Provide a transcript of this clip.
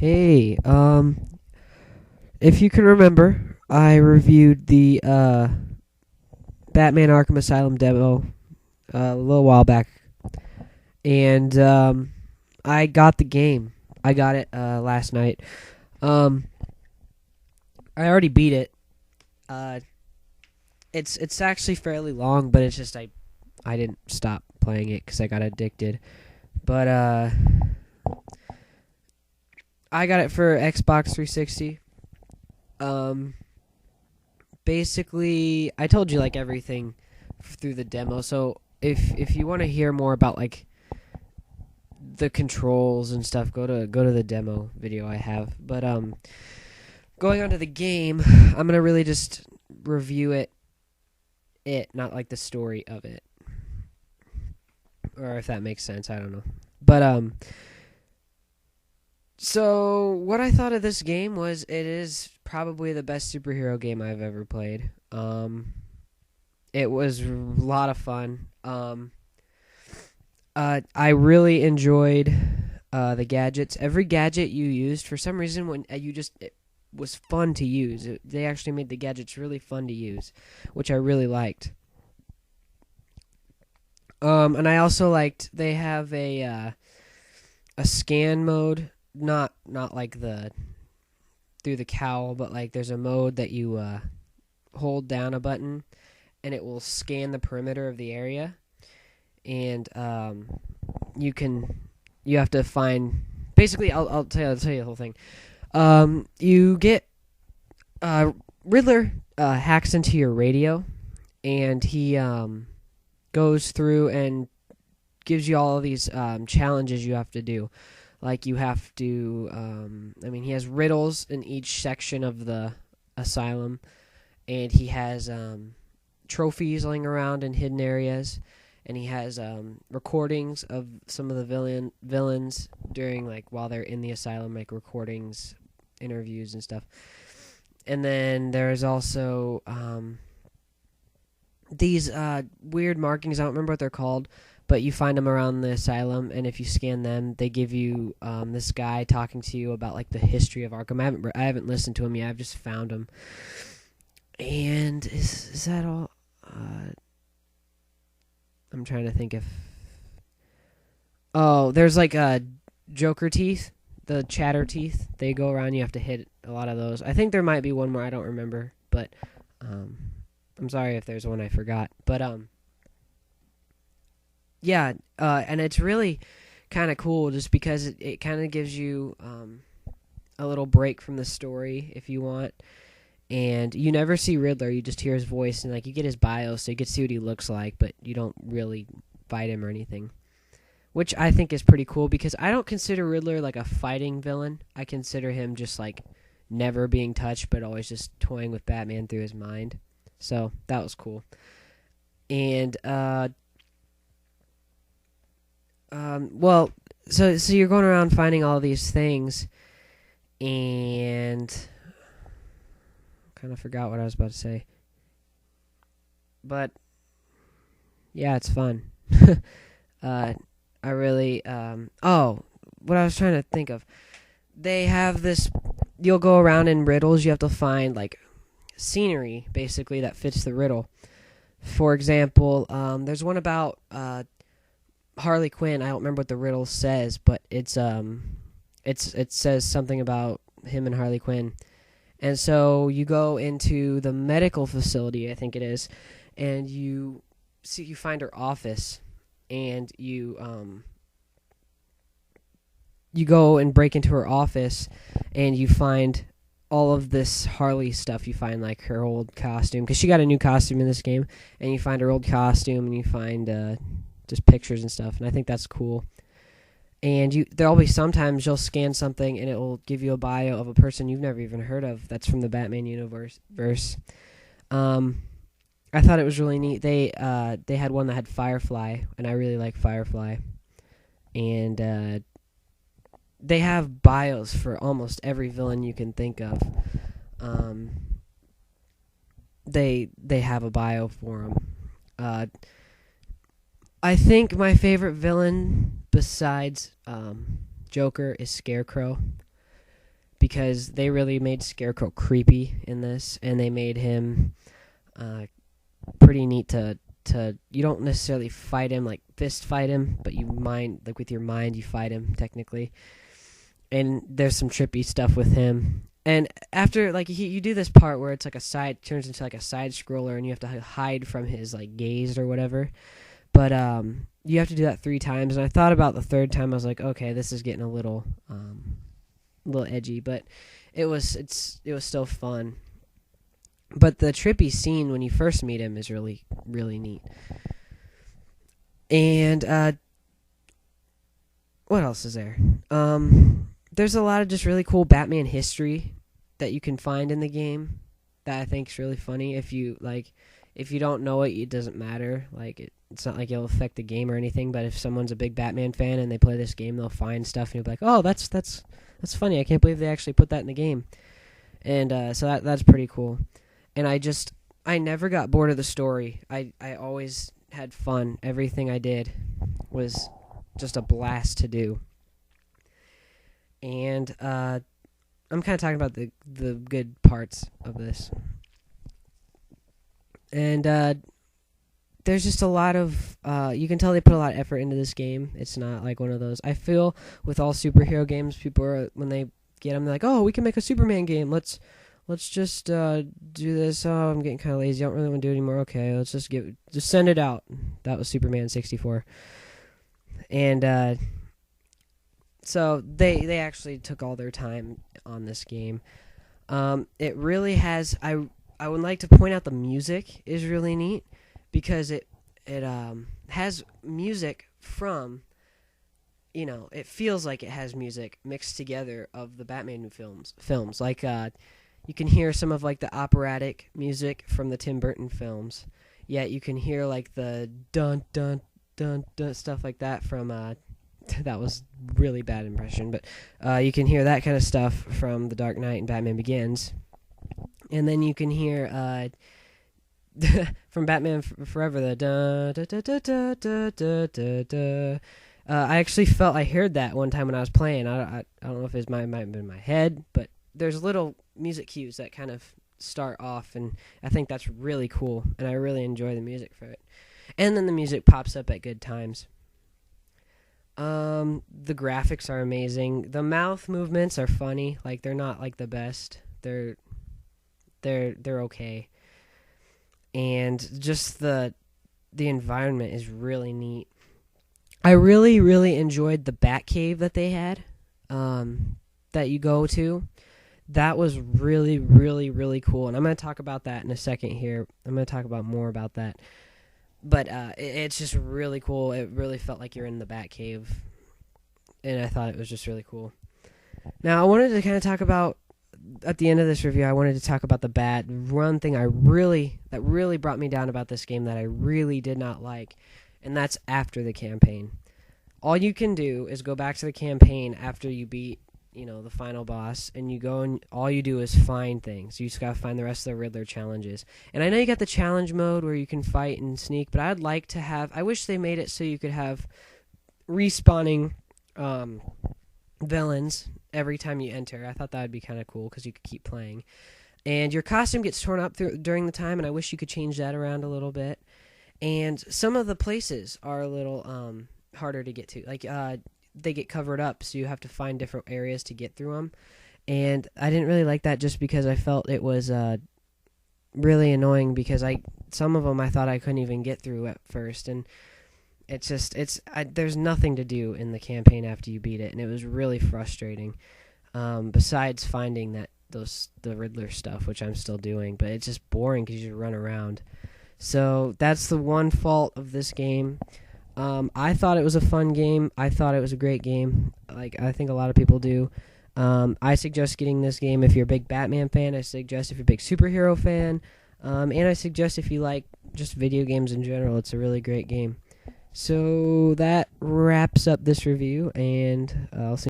Hey, if you can remember, I reviewed the Batman Arkham Asylum demo a little while back, and I got the game. I got it last night. Um, I already beat it. Uh, it's actually fairly long, but it's just I didn't stop playing it because I got addicted. But I got it for Xbox 360. Um, Basically, I told you like everything through the demo. So if you want to hear more about like the controls and stuff, go to the demo video I have. But going on to the game, I'm gonna really just review it, not like the story of it, or if that makes sense. I don't know. But so what I thought of this game was it is probably the best superhero game I've ever played. It was a lot of fun. I really enjoyed the gadgets. Every gadget you used, for some reason, when it was fun to use. They actually made the gadgets really fun to use, which I really liked. And I also liked they have a scan mode, not like the through the cowl, but like there's a mode that you hold down a button and it will scan the perimeter of the area, and you have to find, basically I'll tell you the whole thing. You get Riddler hacks into your radio, and he goes through and gives you all of these challenges you have to do. Like you have to, he has riddles in each section of the asylum, and he has trophies laying around in hidden areas, and he has recordings of some of the villains during, like, while they're in the asylum, like recordings, interviews, and stuff. And then there's also these weird markings. I don't remember what they're called, but you find them around the asylum, and if you scan them, they give you this guy talking to you about like the history of Arkham. I haven't listened to him yet. I've just found him. And is that all? I'm trying to think if. Oh, there's like Joker teeth, the chatter teeth. They go around. You have to hit a lot of those. I think there might be one more. I don't remember, but I'm sorry if there's one I forgot. But yeah, and it's really kind of cool just because it kind of gives you a little break from the story if you want. And you never see Riddler, you just hear his voice, and like you get his bio, so you get to see what he looks like, but you don't really fight him or anything. Which I think is pretty cool, because I don't consider Riddler like a fighting villain. I consider him just like never being touched, but always just toying with Batman through his mind. So that was cool. And well, so you're going around finding all these things, and kind of forgot what I was about to say. But yeah, it's fun. I really what I was trying to think of. They have this. You'll go around in riddles. You have to find like scenery, basically, that fits the riddle. For example, there's one about Harley Quinn. I don't remember what the riddle says, but it says something about him and Harley Quinn. And so you go into the medical facility, I think it is, and you find her office, and you go and break into her office, and you find all of this Harley stuff. You find like her old costume, because she got a new costume in this game, and you find her old costume, and you find just pictures and stuff, and I think that's cool. And there'll be sometimes you'll scan something and it will give you a bio of a person you've never even heard of that's from the Batman universe. I thought it was really neat. They had one that had Firefly, and I really like Firefly. And they have bios for almost every villain you can think of. They have a bio for them. I think my favorite villain besides Joker is Scarecrow. because they really made Scarecrow creepy in this, and they made him pretty neat to you don't necessarily fight him, like fist fight him, but with your mind you fight him technically. And there's some trippy stuff with him. And after, like, you do this part where it's like turns into like a side scroller, and you have to hide from his like gaze or whatever. But you have to do that 3 times, and I thought about the 3rd time. I was like, okay, this is getting a little edgy, but it was still fun. But the trippy scene when you first meet him is really, really neat. And what else is there? There's a lot of just really cool Batman history that you can find in the game that I think is really funny. If you don't know it, it doesn't matter. Like it's not like it'll affect the game or anything. But if someone's a big Batman fan and they play this game, they'll find stuff and you'll be like, "Oh, that's funny. I can't believe they actually put that in the game." And so that's pretty cool. And I never got bored of the story. I always had fun. Everything I did was just a blast to do. And I'm kind of talking about the good parts of this. And there's just a lot of you can tell they put a lot of effort into this game. It's not like one of those. I feel with all superhero games, people are, when they get them, they're like, "Oh, we can make a Superman game. Let's just do this. Oh, I'm getting kind of lazy. I don't really want to do it anymore. Okay, let's just send it out." That was Superman 64. And so they actually took all their time on this game. It really has. I would like to point out the music is really neat because it has music from, it feels like it has music mixed together of the Batman films. Like you can hear some of like the operatic music from the Tim Burton films. Yet you can hear like the dun dun dun dun stuff like that from that was really bad impression, but you can hear that kind of stuff from The Dark Knight and Batman Begins. And then you can hear from Batman Forever the da da da da da da da da. I actually felt I heard that one time when I was playing. I don't know if it might have been in my head, but there's little music cues that kind of start off, and I think that's really cool, and I really enjoy the music for it. And then the music pops up at good times. The graphics are amazing. The mouth movements are funny. Like, they're not like the best. They're okay. And just the environment is really neat. I really, really enjoyed the Batcave that they had, that you go to. That was really, really, really cool. And I'm going to talk about that in a second here. I'm going to talk about more about that. But it's just really cool. It really felt like you're in the Batcave. And I thought it was just really cool. Now, I wanted to kind of talk about, at the end of this review, I wanted to talk about the one thing that really brought me down about this game that I really did not like, and that's after the campaign. All you can do is go back to the campaign after you beat, the final boss, and you go and all you do is find things. You just gotta find the rest of the Riddler challenges. And I know you got the challenge mode where you can fight and sneak, but I wish they made it so you could have respawning villains every time you enter. I thought that would be kind of cool because you could keep playing. And your costume gets torn up during the time, and I wish you could change that around a little bit. And some of the places are a little harder to get to. Like, they get covered up, so you have to find different areas to get through them. And I didn't really like that just because I felt it was really annoying because some of them I thought I couldn't even get through at first. And there's nothing to do in the campaign after you beat it, and it was really frustrating. Besides finding the Riddler stuff, which I'm still doing, but it's just boring because you just run around. So that's the one fault of this game. I thought it was a fun game. I thought it was a great game. Like, I think a lot of people do. I suggest getting this game if you're a big Batman fan. I suggest if you're a big superhero fan. And I suggest if you like just video games in general. It's a really great game. So that wraps up this review, and I'll see